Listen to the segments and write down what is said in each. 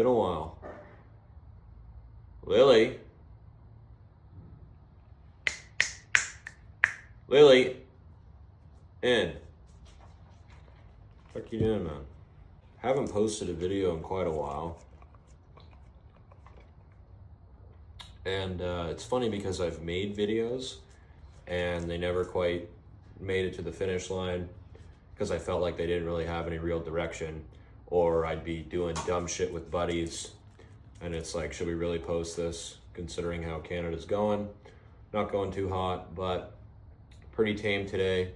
Been a while. Lily. Lily. In. What you doing, man? Haven't posted a video in quite a while. And it's funny because I've made videos and they never quite made it to the finish line because I felt like they didn't really have any real direction, or I'd be doing dumb shit with buddies and it's like, should we really post this considering how Canada's going? Not going too hot, but pretty tame today.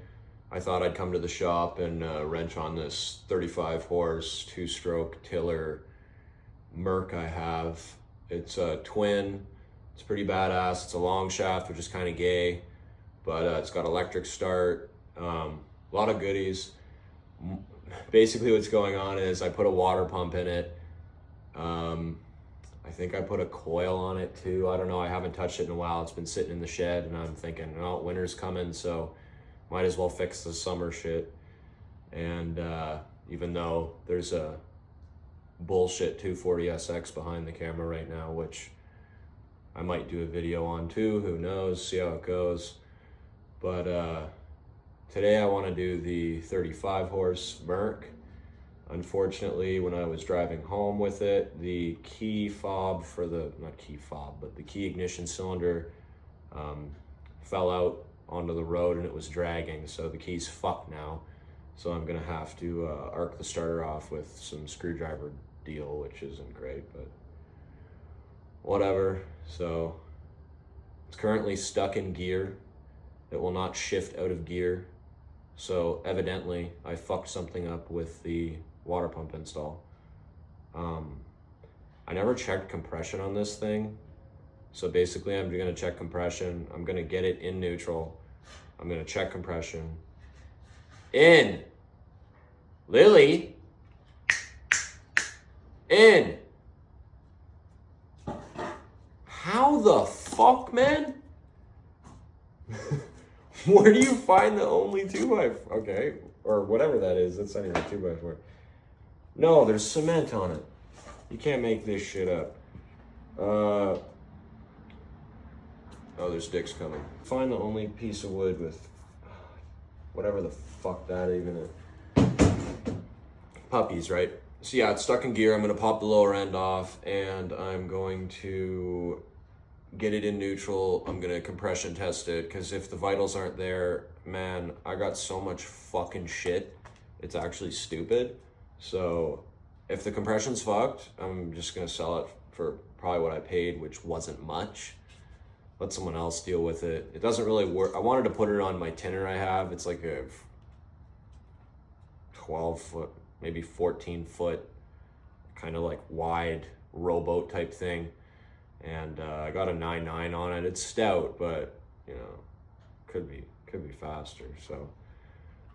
I thought I'd come to the shop and wrench on this 35 horse, 2-stroke tiller Merc I have. It's a twin. It's pretty badass. It's a long shaft, which is kind of gay, but it's got electric start. A lot of goodies. Basically what's going on is I put a water pump in it. I think I put a coil on it too. I don't know. I haven't touched it in a while. It's been sitting in the shed and I'm thinking, oh, winter's coming, so might as well fix the summer shit. And even though there's a bullshit 240SX behind the camera right now, which I might do a video on too, who knows, see how it goes. But today I want to do the 35 horse Merc. Unfortunately, when I was driving home with it, the key fob for the, not key fob, but the key ignition cylinder fell out onto the road and it was dragging, so the key's fucked now. So I'm gonna have to arc the starter off with some screwdriver deal, which isn't great, but whatever. So it's currently stuck in gear. It will not shift out of gear. So evidently I fucked something up with the water pump install. I never checked compression on this thing. So basically I'm gonna check compression. I'm gonna get it in neutral. I'm gonna check compression. In. Lily. In. How the fuck, man? Where do you find the only 2x4? Okay, or whatever that is. That's not even a 2x4. No, there's cement on it. You can't make this shit up. Oh, there's dicks coming. Find the only piece of wood with whatever the fuck that even is. Puppies, right? So yeah, it's stuck in gear. I'm gonna pop the lower end off and I'm going to get it in neutral. I'm gonna compression test it, because if the vitals aren't there, man, I got so much fucking shit. It's actually stupid. So if the compression's fucked, I'm just gonna sell it for probably what I paid, which wasn't much. Let someone else deal with it. It doesn't really work. I wanted to put it on my tinner I have. It's like a 12 foot, maybe 14 foot, kind of like wide rowboat type thing. And I got a 9.9 on it. It's stout, but you know, could be faster. So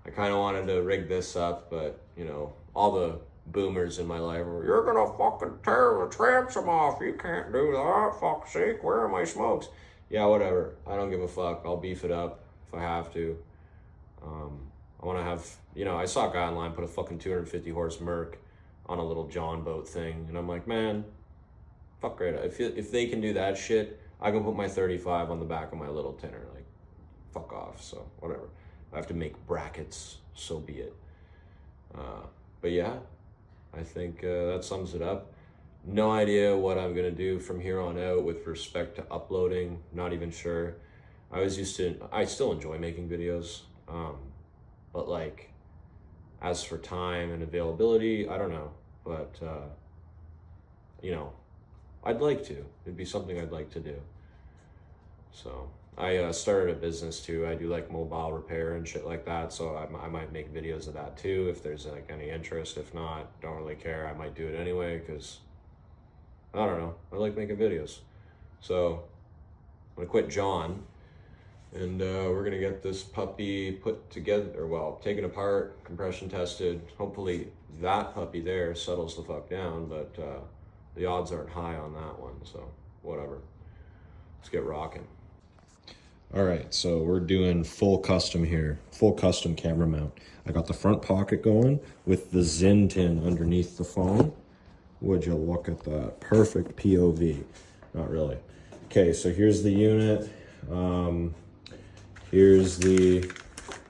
I kind of wanted to rig this up, but you know, all the boomers in my life were, you're gonna fucking tear the transom off. You can't do that. Fuck's sake, where are my smokes? Yeah, whatever. I don't give a fuck. I'll beef it up if I have to. I want to have, you know, I saw a guy online put a fucking 250 horse Merc on a little John boat thing, and I'm like, man, fuck right. If they can do that shit, I can put my 35 on the back of my little tinner. Like, fuck off. So whatever. I have to make brackets, so be it. But yeah, I think that sums it up. No idea what I'm gonna do from here on out with respect to uploading. Not even sure. I still enjoy making videos, but like, as for time and availability, I don't know. But you know, I'd like to. It'd be something I'd like to do. So I started a business too. I do like mobile repair and shit like that. So I might make videos of that too if there's like any interest. If not, don't really care. I might do it anyway because I don't know. I like making videos. So I'm gonna quit John and we're gonna get this puppy put together, or well, taken apart, compression tested. Hopefully that puppy there settles the fuck down, but the odds aren't high on that one, so whatever. Let's get rocking. All right, so we're doing full custom here, full custom camera mount. I got the front pocket going with the Zen tin underneath the phone. Would you look at that? Perfect POV. Not really. Okay, so here's the unit. Here's the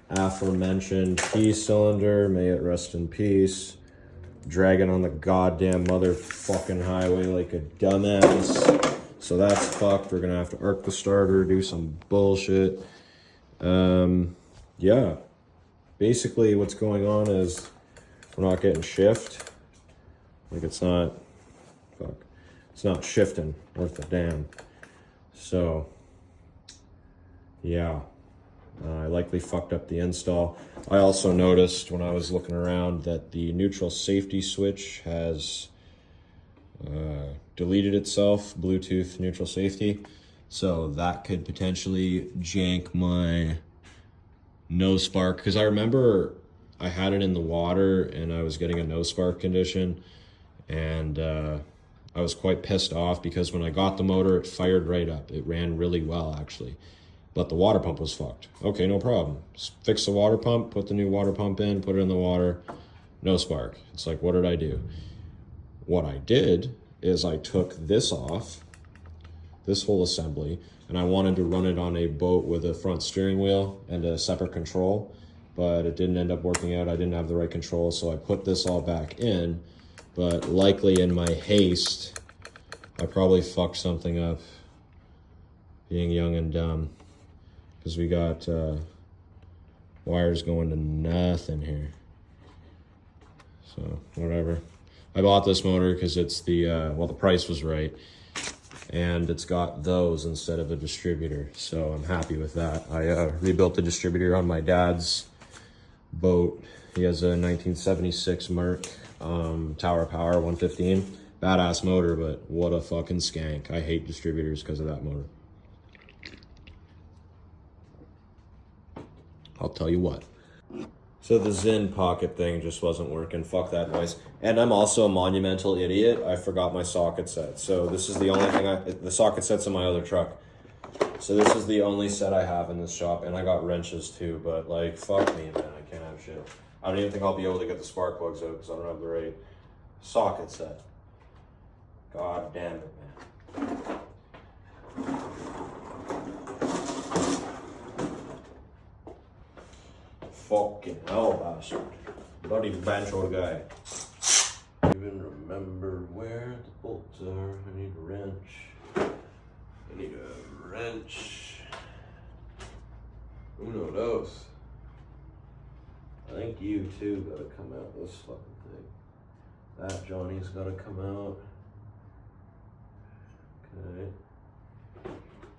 aforementioned P cylinder. May it rest in peace. Dragging on the goddamn motherfucking highway like a dumbass. So that's fucked. We're gonna have to arc the starter, do some bullshit. Yeah. Basically what's going on is we're not getting shift. Like it's not shifting worth a damn. So yeah, I likely fucked up the install. I also noticed when I was looking around that the neutral safety switch has deleted itself, Bluetooth neutral safety. So that could potentially jank my no spark, because I remember I had it in the water and I was getting a no spark condition, and I was quite pissed off because when I got the motor, it fired right up. It ran really well actually, but the water pump was fucked. Okay, no problem. Just fix the water pump, put the new water pump in, put it in the water, no spark. It's like, what did I do? What I did is I took this off, this whole assembly, and I wanted to run it on a boat with a front steering wheel and a separate control, but it didn't end up working out. I didn't have the right control, so I put this all back in, but likely in my haste, I probably fucked something up, being young and dumb, because we got wires going to nothing here. So, whatever. I bought this motor because it's the, well, the price was right, and it's got those instead of a distributor, so I'm happy with that. I rebuilt the distributor on my dad's boat. He has a 1976 Merc Tower Power 115. Badass motor, but what a fucking skank. I hate distributors because of that motor. I'll tell you what. So the Zinn pocket thing just wasn't working. Fuck that noise. And I'm also a monumental idiot. I forgot my socket set. So this is the only thing the socket set's in my other truck. So this is the only set I have in this shop. And I got wrenches too, but like, fuck me, man. I can't have shit. I don't even think I'll be able to get the spark plugs out because I don't have the right socket set. God damn it, man. Fucking hell, bastard. Bloody banjo guy. Even remember where the bolts are. I need a wrench. I need a wrench. Uno dos. I think you too gotta come out this fucking thing. That Johnny's gotta come out.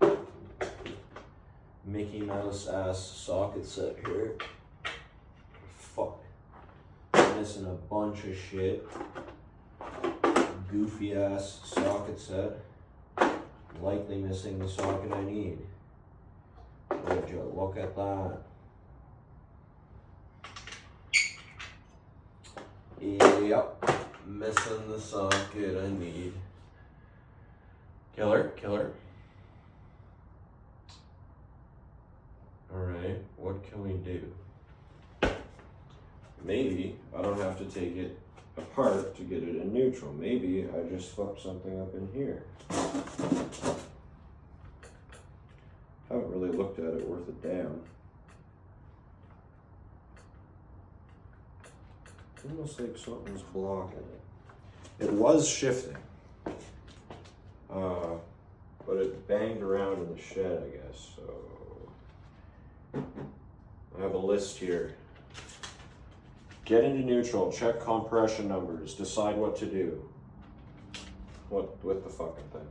Okay. Mickey Mouse ass socket set here. Fuck. Missing a bunch of shit. Goofy ass socket set. Likely missing the socket I need. Would you look at that? Yep. Missing the socket I need. Killer. Alright, what can we do? Maybe I don't have to take it apart to get it in neutral. Maybe I just fucked something up in here. Haven't really looked at it worth a damn. Almost like something's blocking it. It was shifting. But it banged around in the shed, I guess, so. I have a list here. Get into neutral, check compression numbers, decide what to do. What with the fucking thing.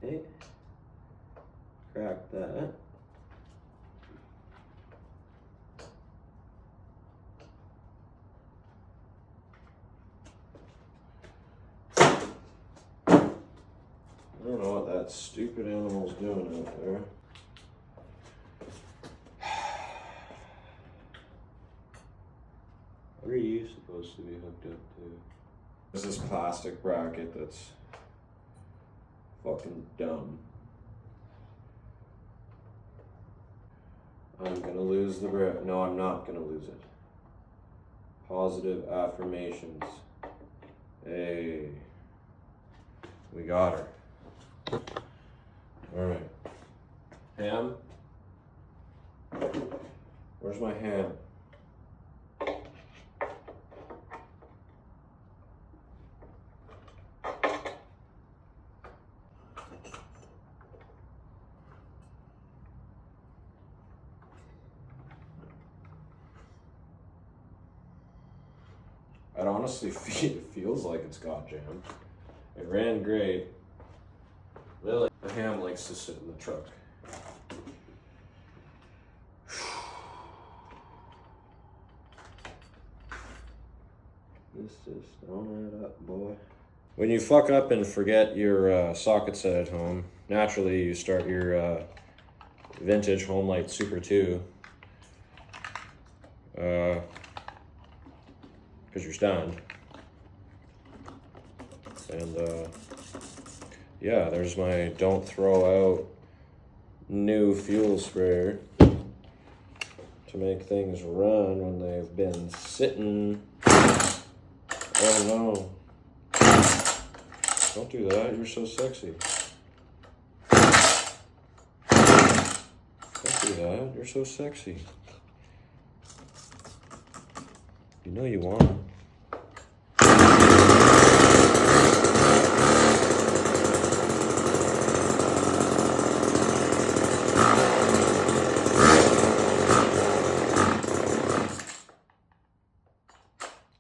Okay. Crack that. I don't know what that stupid animal's doing out there. What are you supposed to be hooked up to? There's this plastic bracket that's fucking dumb. I'm gonna lose the bracket. No, I'm not gonna lose it. Positive affirmations. Hey, we got her. All right. Ham. Where's my ham? It honestly feels like it's got jammed. It ran great. Lily, the ham likes to sit in the truck. This is throwing it up, boy. When you fuck up and forget your socket set at home, naturally you start your vintage Homelight Super 2. Because you're stunned. And yeah, there's my don't throw out new fuel sprayer to make things run when they've been sitting. Oh no. Don't do that, you're so sexy. Don't do that, you're so sexy. You know you want it.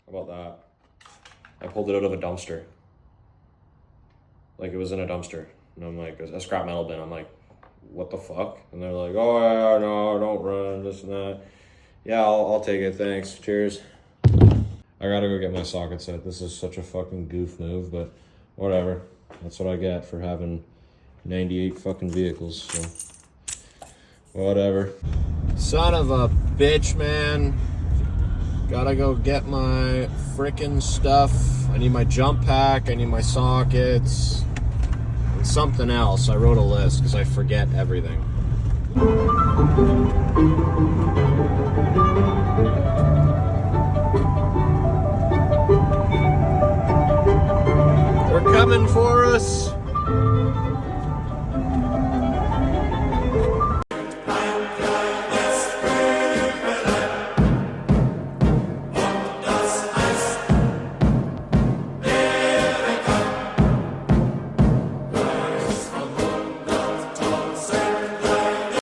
How about that? I pulled it out of a dumpster. Like it was in a dumpster. And I'm like, a scrap metal bin. I'm like, what the fuck? And they're like, oh yeah, no, don't run, this and that. Yeah, I'll take it, thanks, cheers. I gotta go get my socket set. This is such a fucking goof move, but whatever. That's what I get for having 98 fucking vehicles, so whatever. Son of a bitch, man. Gotta go get my frickin' stuff. I need my jump pack, I need my sockets, and something else. I wrote a list because I forget everything. They're coming for us.